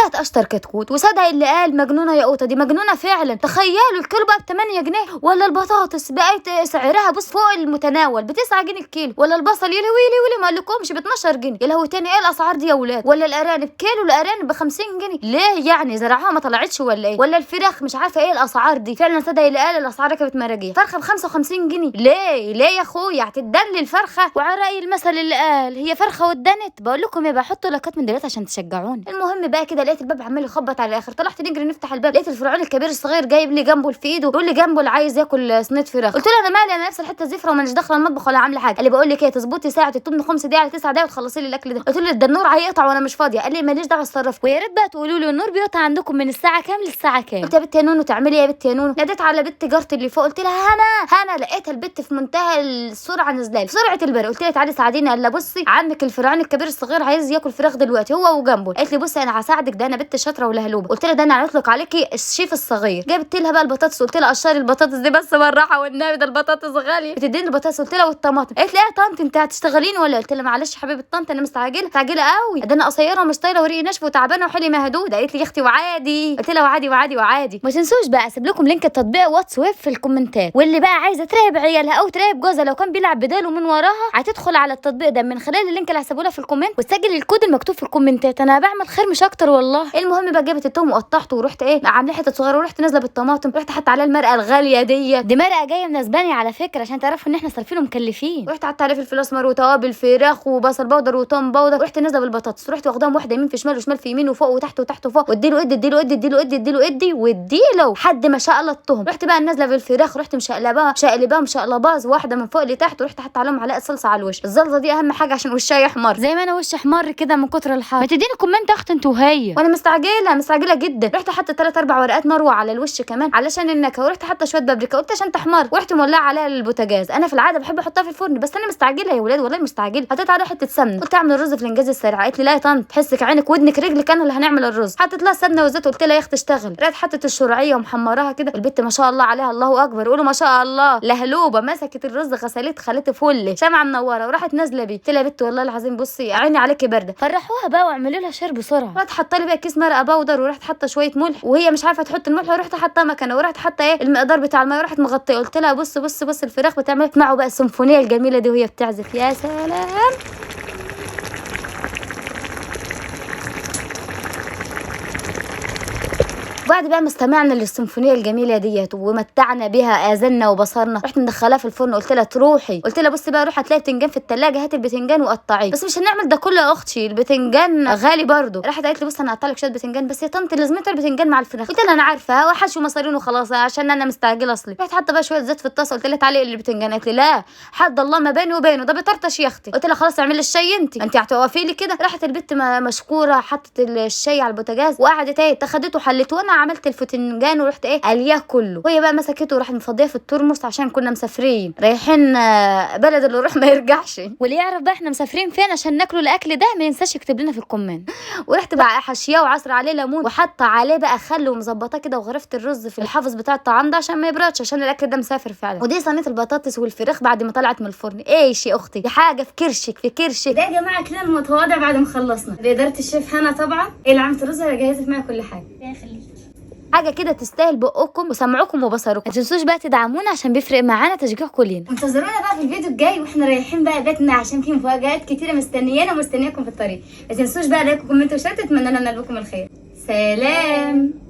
طلعت اشطر كتكوت. وصدق اللي قال مجنونه يا قوطه، دي مجنونه فعلا. تخيلوا الكيلو بقى ب 8 جنيه، ولا البطاطس بقت سعرها بص فوق المتناول ب 9 جنيه الكيلو، ولا البصل يا لهوي ما اقولكمش ب 12 جنيه. يا لهوي تاني ايه الاسعار دي يا ولاد؟ ولا الارانب كيلو الارانب ب 50 جنيه. ليه يعني زرعوها ما طلعتش ولا ايه؟ ولا الفراخ مش عارفه ايه الاسعار دي. فعلا صدق اللي قال الاسعار ركبت مراجيح. فرخه ب 55 جنيه. ليه يا اخويا هتدن الفرخه؟ وعلى راي المثل اللي قال هي فرخه واتدنت. بقول لكم يبقى حطوا لايكات من دلوقتي عشان تشجعوني. المهم بقى كده لقيت الباب عمال يخبط على الاخر. طلعت نجري نفتح الباب، لقيت الفرعون الكبير الصغير جايب لي جنبه في ايده، بيقول لي جنبه اللي عايز ياكل صينيه فراخ. قلت له انا مالي، انا نفس الحته زفره ومانيش داخله المطبخ ولا عامله حاجه. قال لي بقول لك ايه، تظبطي ساعه التوم 5 دقايق على 9 دقايق وتخلصي لي الاكل ده. قلت له ده النور هيقطع وانا مش فاضيه. قال لي ماليش دعوه اتصرف. ويا ريت بقى تقولوا لي النور بيقطع عندكم من الساعه كام للساعه كام. قلت يا بنت يا نونو تعملي ايه يا بنت يا نونو؟ ناديت على بنت جارتي اللي فوق، قلت لها هنا لقيتها البت في منتهى السرعه نازله لي سرعه البرق. قلت لها تعالي ساعديني. قال لها بصي عمك الفرعون الكبير الصغير عايز ياكل فراخ دلوقتي هو وجنبه. قالت لي بصي انا هساعدك، ده انا بنت شاطره ولهلوبه. قلت لها ده انا هنطلق عليكي الشيف الصغير. جبت لها بقى البطاطس، قلت لها قشري البطاطس دي بس بالراحه والنبي ده البطاطس غاليه. بتديني البطاطس. قلت لها والطماطم. قالت لي يا طنط انت هتشتغليني ولا؟ قلت لها معلش حبيبه طنط انا مستعجله قوي، ده انا قصيره ومش طايله وريقي ناشف وتعبانه وحلي مهدود. قالت لي يا اختي وعادي. قلت لها وعادي. ما تنسوش بقى اسيب لكم لينك التطبيق واتساب في الكومنتات، واللي بقى عايزه تراقب عيالها او تراقب جوزها لو كان بيلعب بداله من وراها هتدخل على التطبيق ده من خلال اللينك اللي هسيبه لها في الكومنت وتسجل الكود المكتوب في الكومنتات. انا بعمل خير مش اكتر والله. المهم بقى جبت التوم وقطعته ورحت عامله حته صغيره ورحت نازله بالطماطم، رحت حاطه عليها المرقه الغاليه دي مرقه جايه من اسبانيا على فكره عشان تعرفوا ان احنا صارفين ومكلفين. رحت حاطه عليها فلفل اسمر وتوابل فراخ وبصل بودر وتوم بودر. رحت نازله بالبطاطس، رحت واخداهم واحده يمين في شمال وشمال في يمين وفوق وتحت وتحت وفوق، واديله واديله لحد ما شقلطتهم. رحت بقى نازله بالفراخ، رحت مشقلباها واحده من فوق لتحت، ورحت حاطه عليهم معلقه صلصه على الوش. الصلصه دي اهم حاجه عشان وشها يحمر زي ما انا وشي احمر كده من كتر الحر. ما تديني كومنت اخت انت وهي. وانا مستعجله جدا. رحت حاطه 3 4 ورقات مروه على الوش كمان علشان النكهه، ورحت حاطه شويه بابريكا قلت عشان تحمر، ورحت مولعه عليها البوتاجاز. انا في العاده بحب احطها في الفرن بس انا مستعجله يا ولاد والله مستعجله. حطيت عليها حته سمنه، قلت اعمل الرز في الانجاز السريع. قالت لي لا يا طنط حسك عينك ودنك رجلك انا اللي هنعمل الرز. حطيت لها سمنه وزيت، قلت لها يا اخت اشتغل. رحت حطت الشرعيه ومحمراها كده. البت ما شاء الله عليها الله اكبر، قولوا ما شاء الله لهلوبه. مسكت الرز غسلت خليته فل شمعه منوره وراحت نازله بيه. قلت لها يا بت والله العظيم بصي عيني عليكي برده، فرحوها بقى واعملوا لها شير بسرعه. رحت حاطه لي بقى كيس مرقه بودر، ورحت حاطه شويه ملح وهي مش عارفه تحط الملح، ورحت حاطه مكنه، ورحت حاطه المقدار بتاع الميه، ورحت مغطيه. قلت لها بص الفراخ بتعمل. اسمعوا بقى السيمفونيه الجميله دي وهي بتعزف، يا سلام. بعد بقى ما استمعنا للسيمفونيه الجميله ديت ومتعنا بها اذاننا وبصرنا، رحت مدخلاه في الفرن. قلت لها تروحي، قلت لها بصي بقى روحي هتلاقي بتنجان في الثلاجه، هاتي البتنجان وقطعيه. بس مش هنعمل ده كله يا اختي، البتنجان غالي برضه. راحت قالت لي بصي انا هقطع لك شويه بتنجان بس يا طنط لازمته البتنجان مع الفراخ. قلت لها انا عارفه وحش ومصارين وخلاص عشان انا مستعجله اصلي. رحت حاطه بقى شويه زيت في الطاسه، قلت لها تعالي اقلي البتنجان. قالت لي لا حد الله ما بيني وبينه ده بيطرطش يا اختي. قلت لها خلاص اعملي الشاي انت هتوقفي لي كده. راحت البت مشكوره حطت الشاي على البوتاجاز وقعدت اتخدته وحلته، وانا عملت البتنجان ورحت قلياه كله. وهي بقى مسكته وراحت مفضيه في الترمس عشان كنا مسافرين رايحين بلد اللي يروح ما يرجعش، واللي يعرف بقى احنا مسافرين فين عشان ناكلوا الاكل ده ما ينساش يكتب لنا في الكومنت. ورحت بقى حشياه وعصر عليه ليمون وحاطه عليه بقى خل ومظبطاه كده، وغرفت الرز في الحافظ بتاع الطعام ده عشان ما يبردش عشان الاكل ده مسافر فعلا. ودي صينيه البطاطس والفراخ بعد ما طلعت من الفرن. ايش يا اختي دي حاجه في كرشك ده يا جماعه كده المتواضع بعد ما خلصنا باداره الشيف هنا طبعا اللي عملت الرز اللي جهزت معايا كل حاجه. يا خليك حاجه كده تستاهل بقكم وسمعكم وبصركم. ما تنسوش بقى تدعمونا عشان بيفرق معانا تشجيعكم لينا. انتظرونا بقى في الفيديو الجاي واحنا رايحين بقى بيتنا عشان في مفاجآت كتيره مستنياكم في الطريق. ما تنسوش بقى لايك وكومنت وشير. اتمنى لنا بكم الخير. سلام.